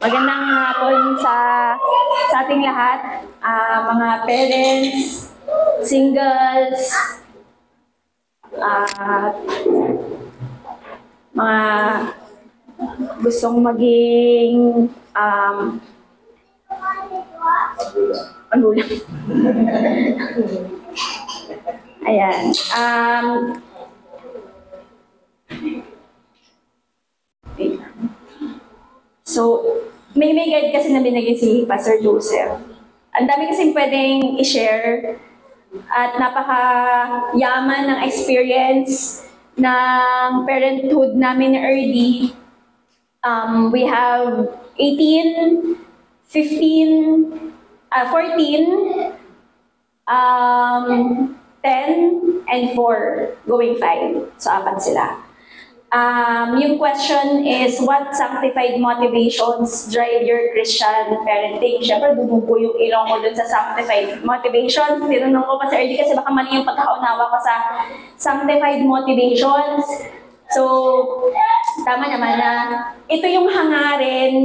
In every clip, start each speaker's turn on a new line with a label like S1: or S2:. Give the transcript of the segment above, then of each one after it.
S1: Magandang hapon sa ating lahat, mga parents, singles, mga gustong maging ano lang. Ayan. So, may guide kasi na binigay si Pastor Joseph. Ang dami kasing pwedeng i-share at napaka-yaman ng experience ng parenthood namin ni Erdy. We have 18, 15, 14, 10, and 4, going 5. So, 4 sila. Yung question is, what sanctified motivations drive your Christian parenting? Siyempre, dumugo yung ilong ko dun sa sanctified motivations. Tinanong ko pa sa early kasi baka mali yung pagkakaunawa ko sa sanctified motivations. So, tama naman na ito yung hangarin,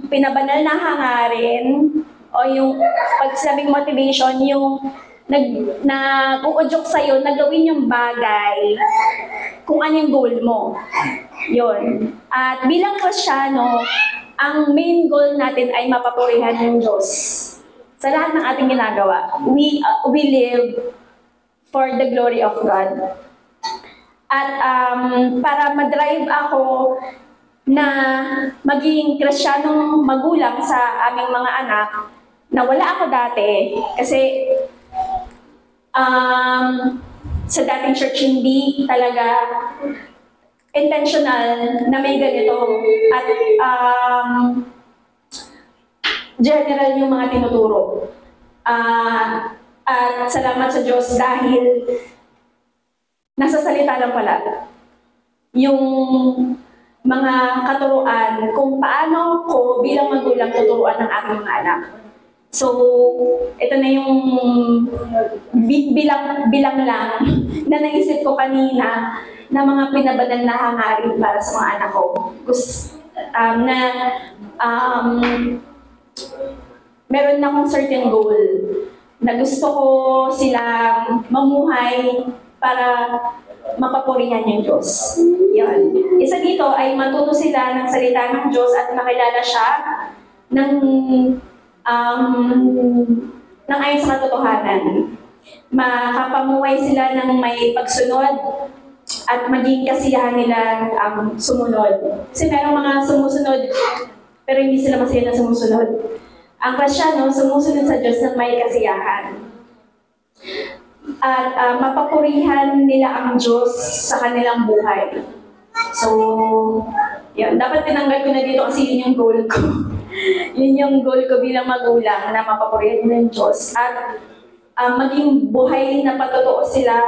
S1: pinabanal na hangarin, o yung pagsabing motivation, yung nag-uudyok sa'yo na gawin yung bagay kung ano yung goal mo. Yun. At bilang Kristiyano, ang main goal natin ay mapapurihan yung Diyos. Sa lahat ng ating ginagawa, we live for the glory of God. At para madrive ako na maging Kristiyanong magulang sa aming mga anak, na wala ako dati, kasi sa dating church, hindi talaga intentional na may ganito. At general yung mga tinuturo. At salamat sa Diyos dahil nasa salita lang pala yung mga katuruan kung paano ko bilang magulang tuturuan ng aking mga anak. So, ito na yung bilang lang na naisip ko kanina na mga pinabanal na hangarin para sa mga anak ko. Meron na akong certain goal na gusto ko silang mamuhay para mapapurihan yung Diyos. Yan. Isa dito ay matuto sila ng salita ng Diyos at makilala siya ng ayon sa katotohanan. Makapamuhay sila ng may pagsunod at maging kasiyahan nila sumunod. Kasi merong mga sumusunod pero hindi sila masaya na sumusunod. Ang Kristiyano, sumusunod sa Diyos ng may kasiyahan. At mapapurihan nila ang Diyos sa kanilang buhay. So, yun. Dapat tinanggal ko na dito kasi yun yung goal ko. Yun yung goal ko bilang magulang na mapapurihan ng Diyos. At maging buhay na patotoo sila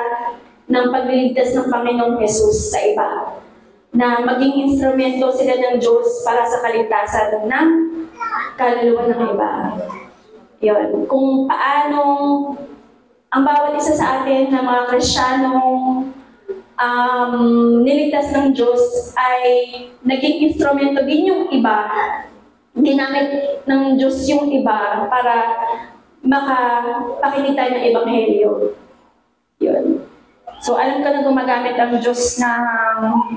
S1: ng pagliligtas ng Panginoong Jesus sa iba. Na maging instrumento sila ng Diyos para sa kaligtasan ng kaluluwa ng iba. Yun. Kung paano ang bawat isa sa atin na mga Kristiyanong niligtas ng Diyos ay naging instrumento din yung iba. Ginamit ng Diyos yung iba para makapakita ng Ebanghelyo. Yun. So, alam ko na gumagamit ang Diyos ng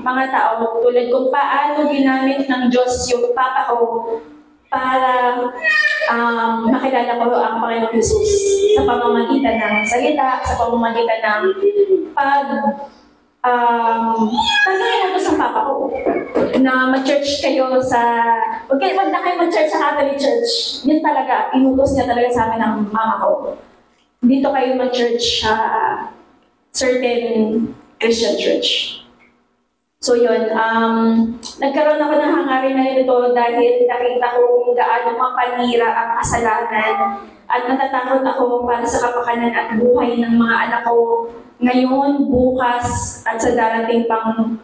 S1: mga tao tulad kung paano ginamit ng Diyos yung papa ko para makilala ko ang Panginoong Jesus sa pamamagitan ng salita, sa pamamagitan ng pag-inutos ng papa ko na mag-church kayo wag na kayo mag-church sa Catholic Church. Yun talaga, inutos niya talaga sa amin ng mama ko. Dito kayo mag-church sa certain Christian church. So yun, nagkaroon ako ng hangarin na nito dahil nakita ko kung gaano mapanira ang kasalanan at natatakot ako para sa kapakanan at buhay ng mga anak ko ngayon, bukas, at sa darating pang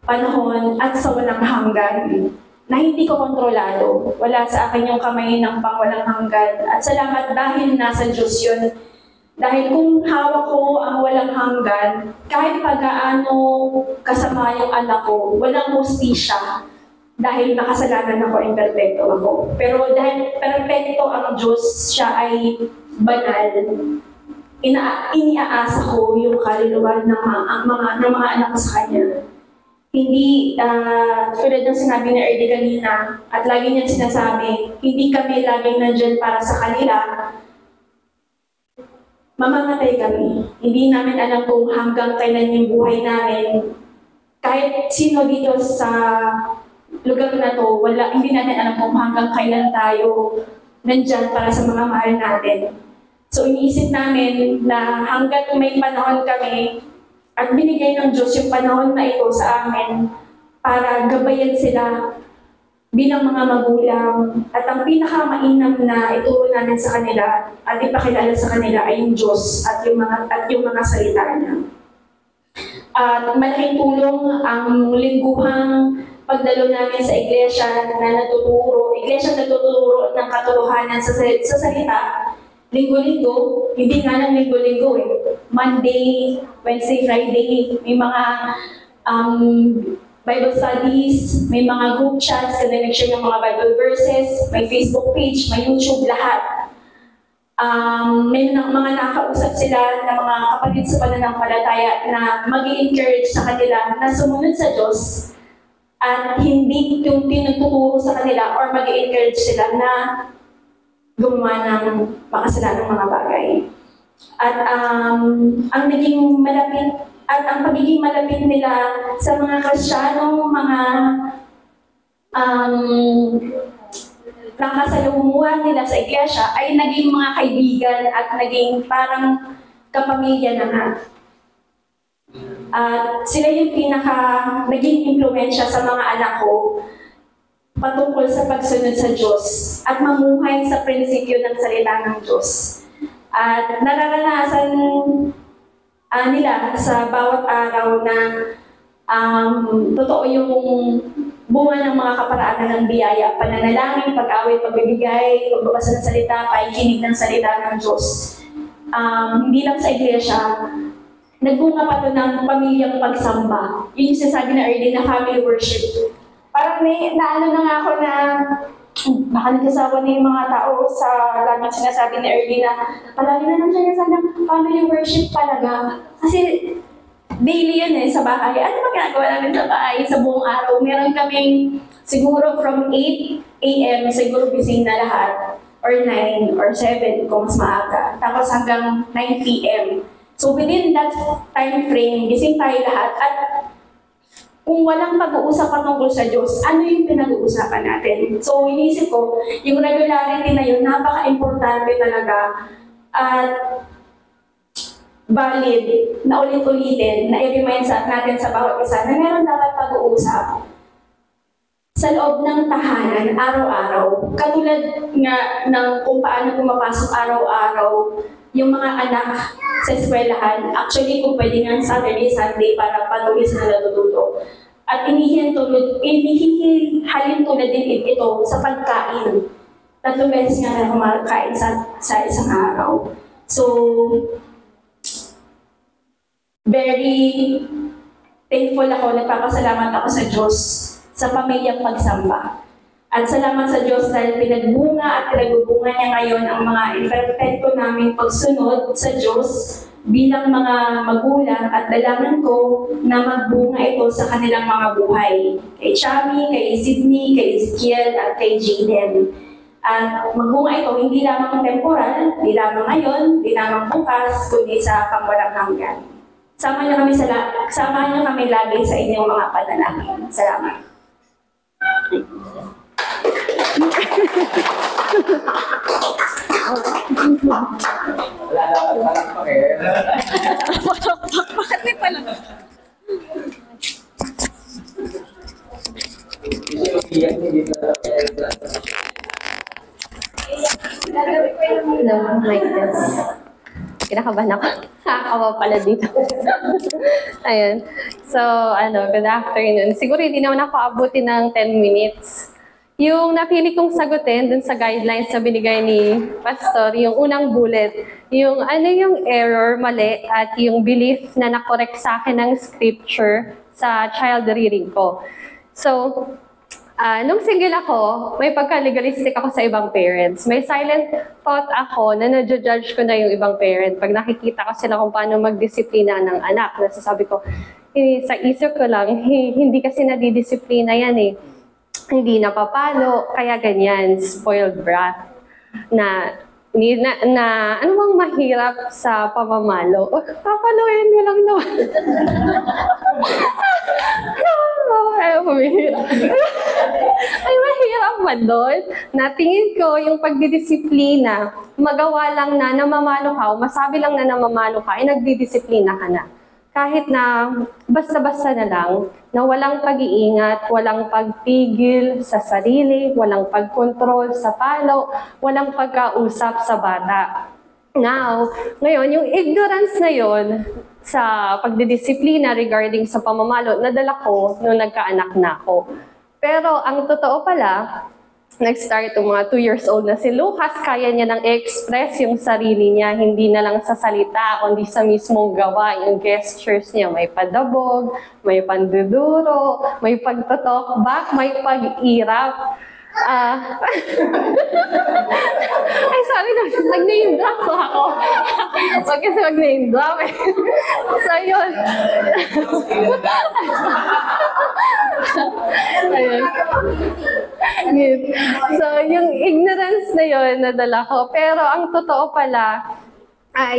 S1: panahon at sa walang hanggan na hindi ko kontrolado. Wala sa akin yung kamay ng pang walang hanggan. At salamat dahil nasa Diyos yun. Dahil kung hawak ko ang walang hanggan, kahit pag-aano kasama yung anak ko, walang hustisya dahil makasalanan ako, imperfecto ako. Pero dahil perfecto ang Diyos, siya ay banal, iniaasa ko yung kaluluwa ng mga anak ko sa Kanya. Hindi, tulad ng sinabi ni Erdy kanina, at lagi niya sinasabi, hindi kami laging nandyan para sa kanila, mamamatay kami. Hindi namin alam kung hanggang kailan yung buhay namin. Kahit sino dito sa lugar na to, hindi natin alam kung hanggang kailan tayo nandyan para sa mga mahal natin. So iniisip namin na hanggat may panahon kami at binigay ng Diyos yung panahon na ito sa amin para gabayan sila bilang mga magulang, at ang pinakamainam na ituro namin sa kanila at ipakilala sa kanila ay yung Diyos at yung mga salita niya. At malaking tulong ang lingguhang pagdalo namin sa iglesia na natuturo ng katotohanan sa salita. Linggo-linggo, hindi nga lang linggo-linggo Monday, Wednesday, Friday, may mga Bible studies, may mga group chats, kasi nag-share ng mga Bible verses, may Facebook page, may YouTube, lahat. May mga nakausap sila na mga kapatid sa pananampalataya na mag-i-encourage sa kanila na sumunod sa Diyos at hindi yung tinuturo sa kanila or mag-i-encourage sila na gumawa ng makasalanang mga bagay. At ang naging malapit at ang pagiging malapit nila sa mga Kristiyanong mga nakasalumuhan nila sa iglesia ay naging mga kaibigan at naging parang kapamilya na nga. At sila yung naging impluwensya sa mga anak ko patungkol sa pagsunod sa Diyos at mamuhay sa prinsipyo ng salita ng Diyos. At nararanasan nila sa bawat araw na totoo yung bunga ng mga kaparaanan ng biyaya, pananalangin, pag-away, pagbibigay, pagbabasa ng salita, pakikinig ng salita ng Diyos. Hindi lang sa iglesia, nagbunga pa ito ng pamilyang pagsamba. Yun yung sinasabi na early na family worship. Parang naano na nga ako na baka nagkasawa na yung mga tao sa laging sinasabi ni early na palagi na lang siya ng family worship talaga. Kasi daily yun sa bahay. Ano ba ginagawa namin sa bahay sa buong araw? Meron kaming siguro from 8 a.m. siguro gising na lahat, or 9 or 7 kung mas maaga. Tapos hanggang 9 p.m. So within that time frame, gising tayo lahat. At kung walang pag-uusap tungkol sa Diyos, ano yung pinag-uusapan natin? So inisip ko, yung regularity na yun, napaka-importante talaga. At valid na ulit-ulitin, na i-remind natin sa bawat isa na meron dapat pag-uusap sa loob ng tahanan, araw-araw. Katulad nga ng kung paano pumapasok araw-araw yung mga anak sa eskwelahan. Actually, kung pwede nga Saturday, Sunday, para patuloy sila natututo. At inihihalin tulad din ito sa pagkain. 3 beses nga na kumakain sa isang araw. So, very thankful ako, nagpapasalamat ako sa Diyos sa pamilyang pagsamba. At salamat sa Diyos dahil pinagbunga at pinagbubunga niya ngayon ang mga imperfecto naming pagsunod sa Diyos bilang mga magulang, at dalangin ko na magbunga ito sa kanilang mga buhay. Kay Chami, kay Sydney, kay Ezekiel, at kay Jaden. At magbunga ito hindi lamang temporal, hindi lamang ngayon, hindi lamang bukas, kundi sa pangwalang hanggan. Sama niyo kami lagi sa inyong mga panalangin. Salamat.
S2: Bakit may pala?
S3: No, like this. Kinakabahan ako. Nakakawa pala dito. Ayun. So, good afternoon. Siguro hindi naman ako abutin ng 10 minutes. Yung napili kong sagutin dun sa guidelines na binigay ni Pastor, yung unang bullet, yung ano yung error, mali, at yung belief na nakorek sa akin ng scripture sa child reading ko. So, Nung single ako, may pagka-legalistic ako sa ibang parents. May silent thought ako na na-judge ko na yung ibang parent. Pag nakikita ko sila kung paano magdisiplina ng anak, nasasabi ko, sa isip ko lang, hindi kasi nadidisiplina yan eh. Hindi napapalo, kaya ganyan, spoiled brat. Na ano bang mahirap sa pamamalo? Papaluin mo lang naman. Ay, mahirap ba doon? Na tingin ko, yung pagdidisiplina, magawa lang na namamalo ka, o masabi lang na namamalo ka, ay nagdidisiplina ka na. Kahit na basta-basta na lang, na walang pag-iingat, walang pagpigil sa sarili, walang pagkontrol sa palo, walang pagkausap sa bata. Ngayon, yung ignorance na yon sa pagdidisiplina regarding sa pamamalo, nadala ko nung nagkaanak na ako. Pero ang totoo pala, nag-start yung mga 2 years old na si Lucas, kaya niya nang i-express yung sarili niya, hindi na lang sa salita, kundi sa mismong gawa, yung gestures niya. May padabog, may panduduro, may pagtotok back, may pag-irap. Ay, sorry na, nag-name drop ako. Wag kasi mag-name drop eh. So, yun. Ayun. So, yung ignorance na yun, nadala ko. Pero ang totoo pala,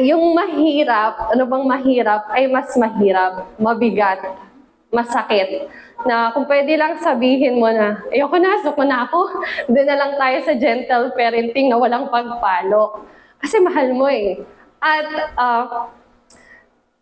S3: yung mahirap, ano bang mahirap, ay mas mahirap, mabigat, masakit. Na kung pwede lang sabihin mo na, ayoko na, suko na ako. Doon na lang tayo sa gentle parenting na walang pagpalo. Kasi mahal mo eh. At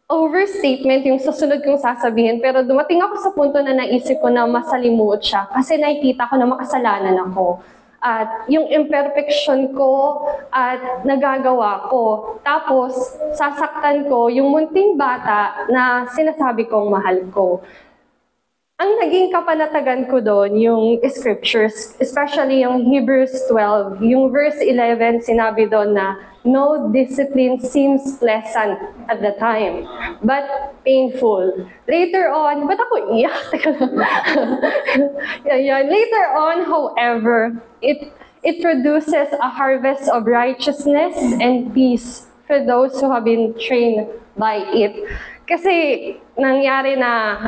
S3: overstatement yung susunod kong sasabihin, pero dumating ako sa punto na naisip ko na masalimuot siya kasi nakikita ko na makasalanan ako. At yung imperfection ko at nagagawa ko. Tapos, sasaktan ko yung munting bata na sinasabi kong mahal ko. Ang naging kapanatagan ko doon, yung scriptures, especially yung Hebrews 12, yung verse 11, sinabi doon na, no discipline seems pleasant at the time, but painful. Later on, ba't ako iyak? Later on, however, it produces a harvest of righteousness and peace for those who have been trained by it. Kasi nangyari na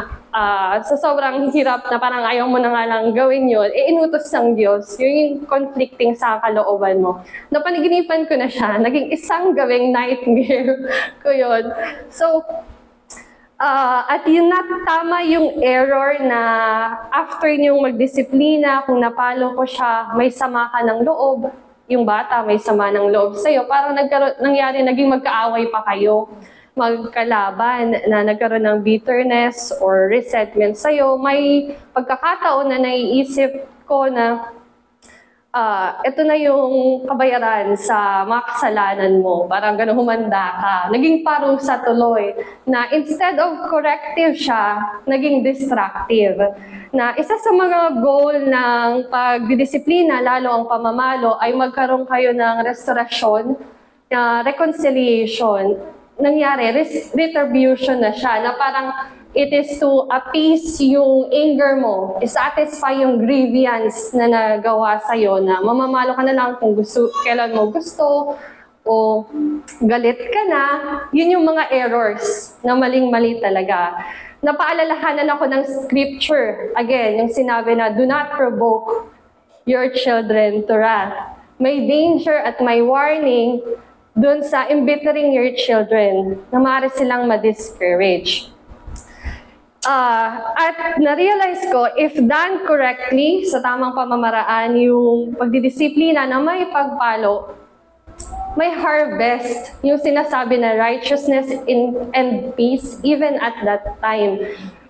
S3: sa sobrang hirap na parang ayaw mo na nga lang gawin yun, inutos ng Diyos, yung conflicting sa kalooban mo. Napanaginipan ko na siya, naging isang gawing nightmare ko yun. So, at yun tama yung error na after niyong magdisiplina, kung napalo ko siya, may sama ka ng loob, yung bata may sama ng loob sa'yo, parang nangyari, naging magkaaway pa kayo. Magkalaban na nagkaroon ng bitterness or resentment sa'yo, may pagkakataon na naiisip ko na ito na yung kabayaran sa mga kasalanan mo. Parang gano'n humanda ka. Naging parusa tuloy na instead of corrective siya, naging destructive. Na isa sa mga goal ng pagdidisiplina, lalo ang pamamalo, ay magkaroon kayo ng restorasyon, reconciliation. Nangyari, retribution na siya, na parang it is to appease yung anger mo, satisfy yung grievance na nagawa sa'yo, na mamamalo ka na lang kung kailan mo gusto, o galit ka na. Yun yung mga errors na maling-mali talaga. Napaalalahanan ako ng scripture, again, yung sinabi na, do not provoke your children to wrath. May danger at may warning doon sa embittering your children, na maaari silang ma-discourage. At na-realize ko, if done correctly, sa tamang pamamaraan, yung pagdidisiplina na may pagpalo, may harvest, yung sinasabi na righteousness and peace, even at that time.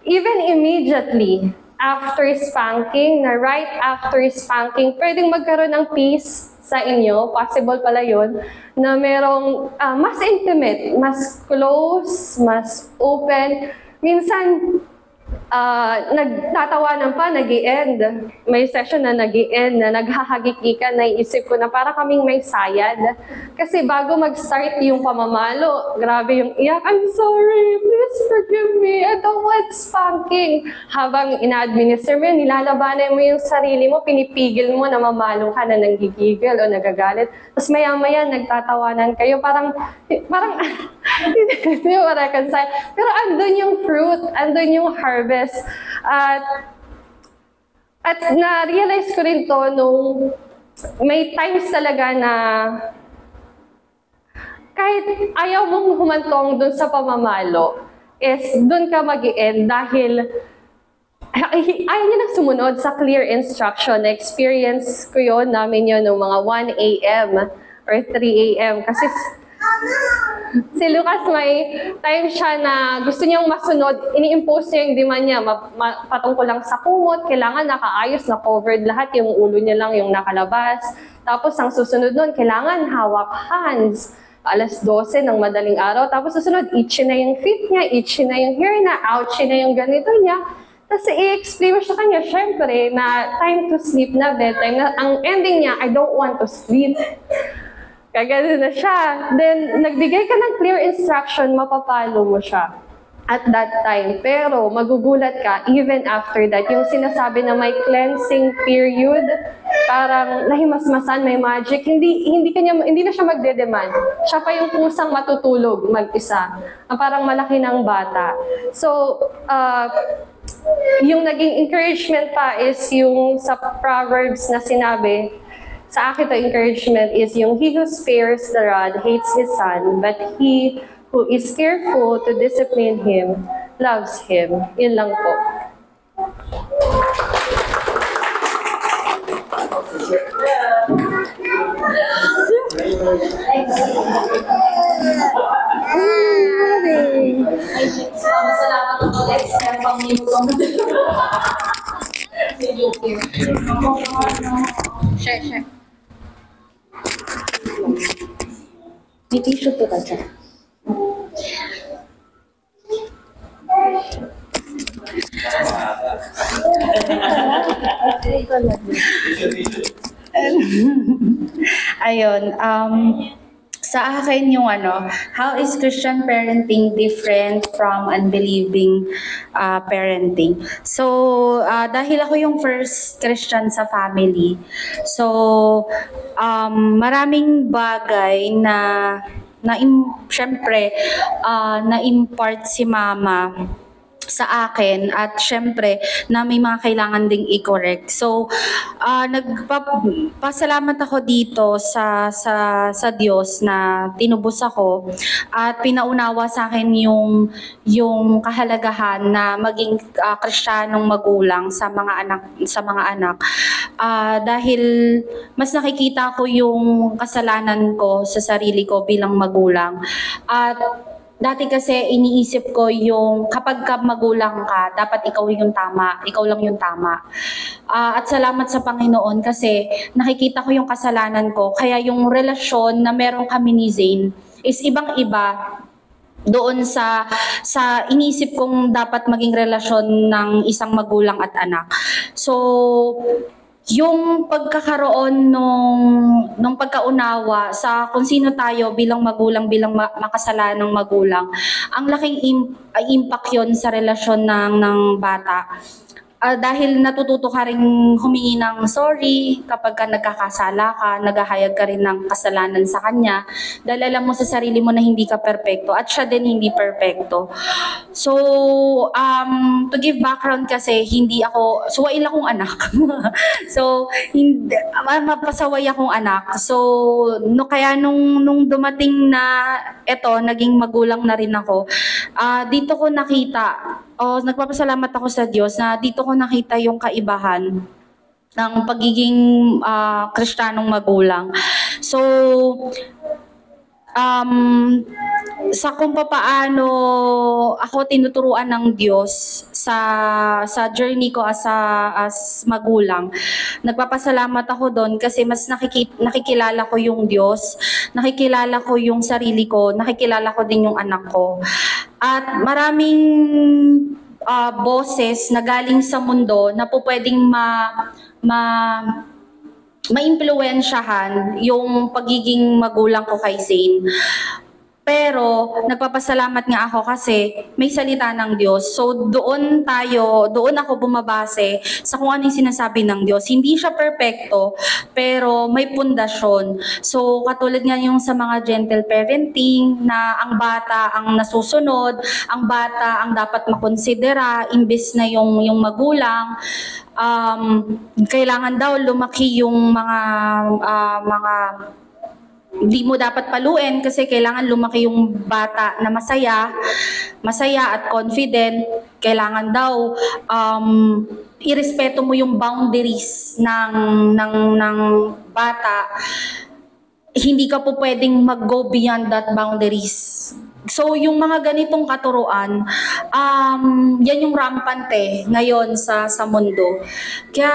S3: Even immediately, after spanking, na right after spanking, pwedeng magkaroon ng peace sa inyo, possible pala yun, na merong mas intimate, mas close, mas open. Minsan, nagtatawanan pa, nag-i-end. May session na nag-i-end, na naghahagik-gikan, naisip ko na para kaming may sayad. Kasi bago mag-start yung pamamalo, grabe yung iyak, I'm sorry, please forgive me, I don't want spanking. Habang ina-administer mo yun, nilalabanan mo yung sarili mo, pinipigil mo na mamalo ka, na nanggigigil o nagagalit. Tapos maya-maya, nagtatawanan kayo, parang hindi mo reconcile. Pero andun yung fruit, andun yung harvest. At na-realize ko rin to nung may times talaga na kahit ayaw mong humantong dun sa pamamalo, is dun ka mag-i-end dahil ayaw niya nang sumunod sa clear instruction. Na-experience ko yun, namin yun noong mga 1 a.m. or 3 a.m. Kasi si Lucas may time siya na gusto niyang masunod, ini-impose niya yung demand niya, patungkol lang sa kumot, kailangan nakaayos, na-covered lahat, yung ulo niya lang yung nakalabas. Tapos ang susunod nun, kailangan hawak hands. 12:00 ng madaling araw. Tapos susunod, itchy na yung feet niya, itchy na yung hair niya, ouchy na yung ganito niya. Tapos i-explain mo sa kanya, syempre, na time to sleep na, bedtime na. Ang ending niya, I don't want to sleep. Kagano na siya. Then, nagbigay ka ng clear instruction, mapapalo mo siya at that time. Pero, magugulat ka, even after that, yung sinasabi na may cleansing period, parang nahimasmasan, may magic, hindi na siya magde-demand. Siya pa yung kusang matutulog mag-isa. Parang malaki ng bata. So, yung naging encouragement pa is yung sa Proverbs na sinabi, sa akin, the encouragement is yung, he who spares the rod hates his son, but he who is careful to discipline him loves him. Yun lang po.
S1: Salamat po, Lex. Kaya pang-minutong.
S2: Share. May tissue po ka dyan. Ayun, sa akin yung how is Christian parenting different from unbelieving parenting? So, dahil ako yung first Christian sa family, so, maraming bagay syempre, na-impart si mama sa akin at syempre na may mga kailangan ding i-correct. So, nagpasalamat ako dito sa Diyos na tinubos ako at pinaunawa sa akin yung kahalagahan na maging Kristiyanong magulang sa mga anak. Dahil mas nakikita ko yung kasalanan ko sa sarili ko bilang magulang. At dati kasi iniisip ko yung kapag ka magulang ka, dapat ikaw yung tama, ikaw lang yung tama. At salamat sa Panginoon kasi nakikita ko yung kasalanan ko. Kaya yung relasyon na meron kami ni Zane is ibang-iba doon sa iniisip kong dapat maging relasyon ng isang magulang at anak. So, yung pagkakaroon nung pagkaunawa sa kung sino tayo bilang magulang, bilang makasalanang magulang, ang laking impact yon sa relasyon ng bata. Dahil natututo ka rin humingi ng sorry kapag ka nagkakasala ka, naghahayag ka rin ng kasalanan sa kanya. Dahil alam mo sa sarili mo na hindi ka perpekto at siya din hindi perpekto. So, to give background kasi, hindi ako, suwail akong anak. So, mapasaway akong anak. So, kaya nung dumating na eto, naging magulang na rin ako, dito ko nakita, nagpapasalamat ako sa Diyos na dito ko nakita yung kaibahan ng pagiging Kristiyanong magulang. So, sa kung paano ako tinuturuan ng Diyos sa journey ko as magulang, nagpapasalamat ako doon kasi mas nakikilala ko yung Diyos, nakikilala ko yung sarili ko, nakikilala ko din yung anak ko. At maraming boses na galing sa mundo na po pwedeng maimpluwensyahan yung pagiging magulang ko kay Zane. Pero nagpapasalamat nga ako kasi may salita ng Diyos. So doon ako bumabase sa kung ano yung sinasabi ng Diyos. Hindi siya perpekto, pero may pundasyon. So katulad nga yung sa mga gentle parenting na ang bata ang nasusunod, ang bata ang dapat makonsidera imbes na yung magulang. Kailangan daw lumaki yung mga hindi mo dapat paluin kasi kailangan lumaki yung bata na masaya at confident. Kailangan daw irespeto mo yung boundaries ng bata. Hindi ka po pwedeng mag-go beyond that boundaries. So, yung mga ganitong katuruan, yan yung rampante ngayon sa mundo. Kaya,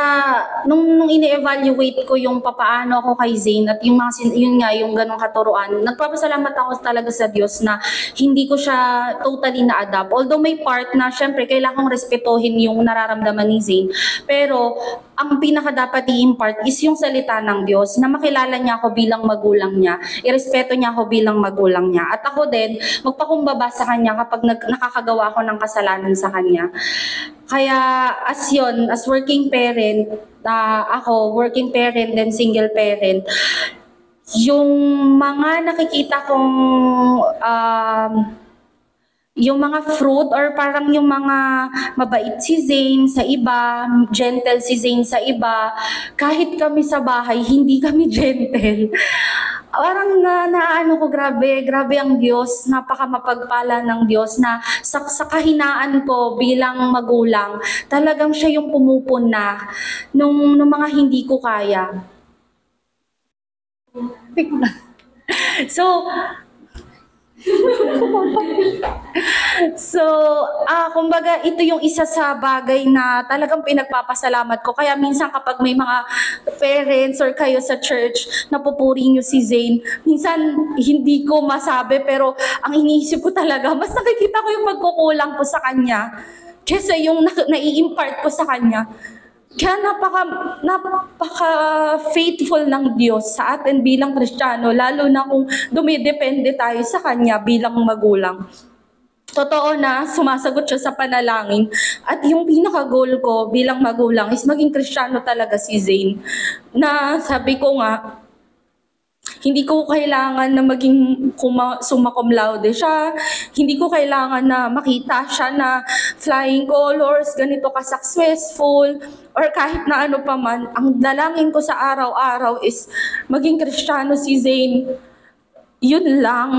S2: nung ini-evaluate ko yung papaano ako kay Zane at yung ganong katuruan, nagpapasalamat ako talaga sa Diyos na hindi ko siya totally na-adapt. Although may part na, syempre, kailangan kong respetuhin yung nararamdaman ni Zane. Pero, ang pinaka dapat i-impart is yung salita ng Diyos na makilala niya ako bilang magulang niya, irespeto niya ako bilang magulang niya. At ako din, magpakumbaba sa kanya kapag nakakagawa ako ng kasalanan sa kanya. Kaya as working parent, ako working parent and single parent, yung mga nakikita kong yung mga fruit or parang yung mga mabait si Zane sa iba, gentle si Zane sa iba, kahit kami sa bahay, hindi kami gentle. Parang naano ko, grabe ang Diyos, napaka mapagpala ng Diyos na sa kahinaan ko bilang magulang, talagang siya yung pumupuna nung mga hindi ko kaya. Kumbaga, ito yung isa sa bagay na talagang pinagpapasalamat ko. Kaya minsan kapag may mga parents or kayo sa church na pupuri nyo si Zane, minsan hindi ko masabi, pero ang iniisip ko talaga, mas nakikita ko yung pagkukulang ko sa kanya kesa yung nai-impart ko sa kanya. Kaya napaka-faithful ng Diyos sa atin bilang Kristiyano, lalo na kung dumidepende tayo sa Kanya bilang magulang. Totoo na sumasagot siya sa panalangin at yung pinaka-goal ko bilang magulang is maging Kristiyano talaga si Zane. Na sabi ko nga, hindi ko kailangan na maging summa cum laude siya. Hindi ko kailangan na makita siya na flying colors, ganito ka-successful, or kahit na ano pa man. Ang dalangin ko sa araw-araw is maging Kristiyano si Zane. Yun lang.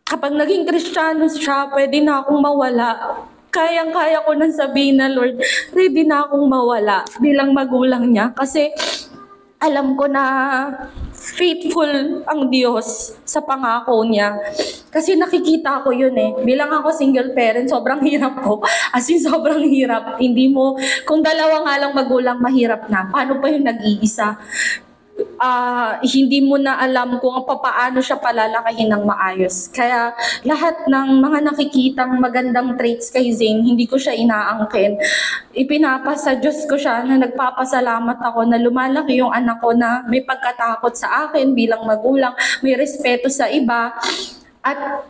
S2: Kapag naging Kristiyano siya, pwede na akong mawala. Kayang-kaya ko nang sabihin na, Lord, ready na akong mawala bilang magulang niya. Kasi alam ko na faithful ang Diyos sa pangako niya. Kasi nakikita ko yun eh. Bilang ako single parent, sobrang hirap po. As in, sobrang hirap. Kung dalawa nga lang magulang, mahirap na. Paano pa yung nag-iisa? Hindi mo na alam kung paano siya palalakahin ng maayos. Kaya lahat ng mga nakikitang magandang traits kay Zane, hindi ko siya inaangkin. Ipinapasa Diyos ko siya na nagpapasalamat ako na lumalaki yung anak ko na may pagkatakot sa akin bilang magulang, may respeto sa iba, at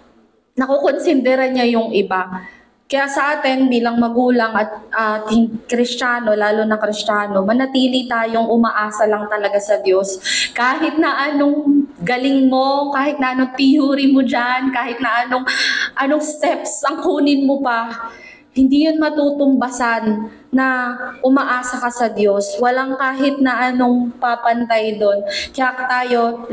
S2: nakukonsidera niya yung iba. Kaya sa atin bilang magulang at Kristiyano, lalo na Kristiyano, manatili tayong umaasa lang talaga sa Diyos. Kahit na anong galing mo, kahit na anong theory mo dyan, kahit na anong steps ang kunin mo pa, hindi yun matutumbasan na umaasa ka sa Diyos. Walang kahit na anong papantay doon. Kaya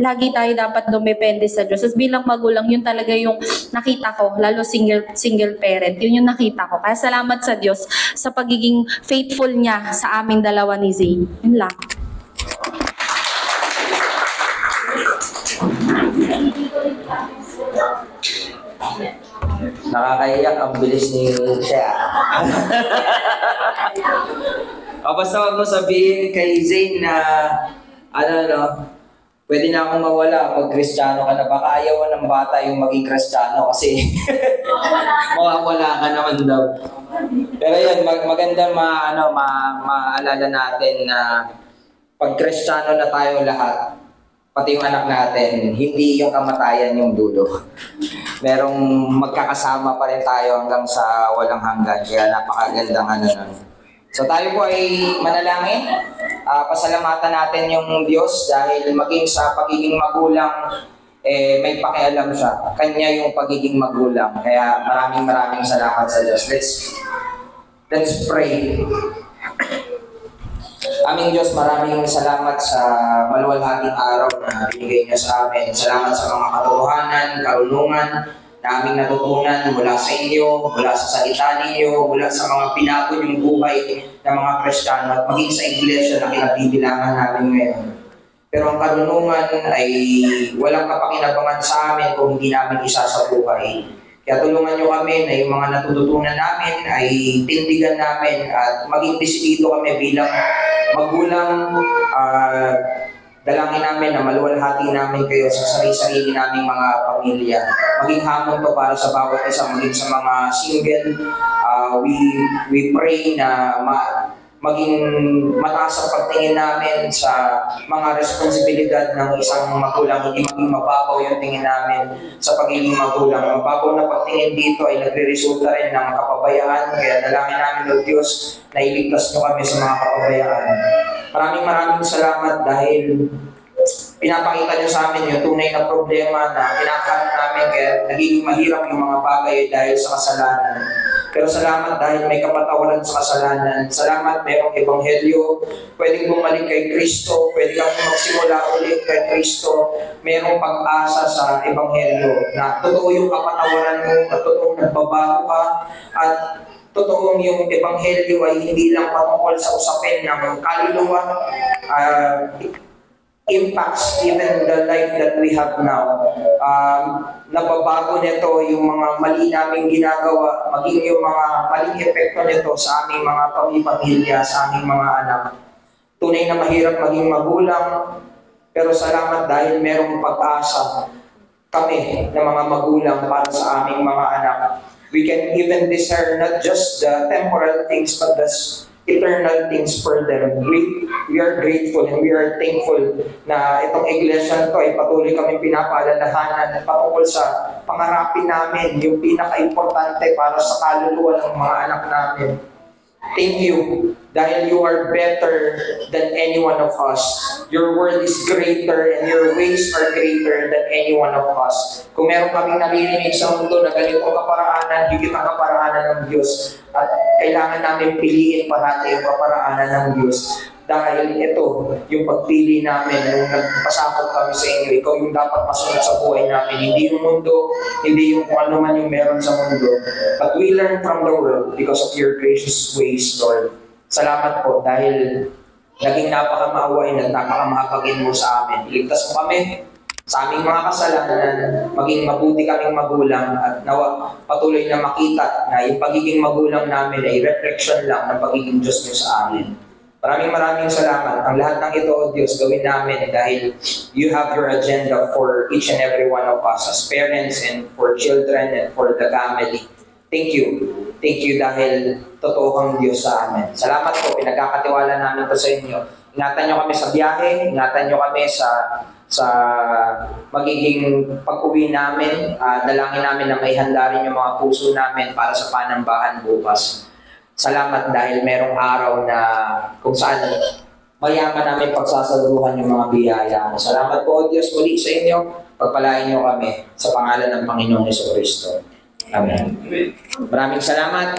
S2: lagi tayo dapat dumepende sa Diyos. As bilang magulang, yun talaga yung nakita ko, lalo single parent. Yun yung nakita ko. Kaya salamat sa Diyos sa pagiging faithful niya sa aming dalawa ni Zane. Yun lang.
S4: Nakakaiyak, ang bilis ni siya. Basta wag mo sabihin kay Zane na pwede na akong mawala pag Kristiyano ka na. Baka ayaw ng bata yung maging Kristiyano kasi mawawala ka naman daw. Pero yun, maganda maalala natin na pag Kristiyano na tayong lahat, pati yung anak natin, hindi yung kamatayan yung dulo. Merong magkakasama pa rin tayo hanggang sa walang hanggan. Kaya napakagandang nun. So tayo po ay manalangin. Pasalamatan natin yung Diyos dahil maging sa pagiging magulang, may pakialam siya. Kanya yung pagiging magulang. Kaya maraming salamat sa Diyos. Let's pray. Aming Diyos, maraming salamat sa maluwalhating araw na binigay niyo sa amin. Salamat sa mga katotohanan, karunungan na aming natutunan mula sa inyo, mula sa salita ninyo, mula sa mga pinago yung buhay ng mga Kristiyano at maging sa iglesia na kinabibilangan namin ngayon. Pero ang karunungan ay walang kapakinabangan sa amin kung hindi namin isa sa buhay. Kaya tulungan nyo kami na yung mga natututunan namin ay tindigan namin at maging desidido kami bilang magulang. Dalangin namin na maluwalhati namin kayo sa sarili naming mga pamilya. Maging hamon to para sa bawat isa, maging sa mga single. We pray na maging mataas ang pagtingin namin sa mga responsibilidad ng isang magulang, hindi maging mababaw yung tingin namin sa pagiging magulang. Mababaw na pagtingin dito ay nagre-resulta rin ng kapabayaan, kaya dalangin namin ng Diyos na iligtas nyo kami sa mga kapabayaan. Maraming salamat dahil pinapakita nyo sa amin yung tunay na problema na kinakaharap namin, kaya nagiging mahirap yung mga bagay dahil sa kasalanan. Pero salamat dahil may kapatawaran sa kasalanan. Salamat mayroong ebanghelyo. Pwedeng bumalik kay Kristo. Pwede kang magsimula ulit kay Kristo. Mayroong pag-asa sa ebanghelyo na totoo yung kapatawaran mo, at totoong nagbabago ka, at totoong yung ebanghelyo ay hindi lang patungkol sa usapin ng kaluluwa, impacts even the life that we have now. Nababago nito yung mga mali naming ginagawa, maging yung mga maling epekto nito sa aming mga pamilya, sa aming mga anak. Tunay na mahirap maging magulang, pero salamat dahil merong pag-asa kami na mga magulang para sa aming mga anak. We can even discern not just the temporal things, but the eternal things for them. We are grateful and we are thankful na itong iglesia to ay patuloy kami pinapaalalahanan patungkol sa pangarapin namin, yung pinaka-importante para sa kaluluwa ng mga anak namin. Thank you dahil you are better than any one of us. Your word is greater and your ways are greater than any one of us. Kung meron kaming naririnig sa mundo na ganitong kaparaanan, higit ang kaparaanan ng Diyos, at kailangan namin piliin parati yung kaparaanan ng Diyos. Dahil ito, yung pagpili namin, nung nagpasakot kami sa inyo, ikaw yung dapat masunod sa buhay namin. Hindi yung mundo, hindi yung kung ano man yung meron sa mundo. But we learn from the world because of your gracious ways, Lord. Salamat po dahil naging napakamaawain at napakamahagagin mo sa amin. Iligtas mo kami sa aming mga kasalanan, maging mabuti kaming magulang, at nawa patuloy na makita na yung pagiging magulang namin ay reflection lang ng pagiging Diyos niyo sa amin. Maraming salamat. Ang lahat ng ito, Diyos, gawin namin dahil you have your agenda for each and every one of us as parents and for children and for the family. Thank you. Thank you dahil totoo kang Diyos sa amin. Salamat po, pinagkakatiwala namin ito sa inyo. Ingatan nyo kami sa biyahe, ingatan nyo kami sa magiging pag-uwi namin. Dalangin namin na may handa rin yung mga puso namin para sa panambahan bukas. Salamat dahil merong araw na kung saan mayaman namin pagsasaluhan yung mga biyaya. Salamat po, Diyos, muli sa inyo. Pagpalain niyo kami sa pangalan ng Panginoong Jesucristo. Amen. Maraming salamat.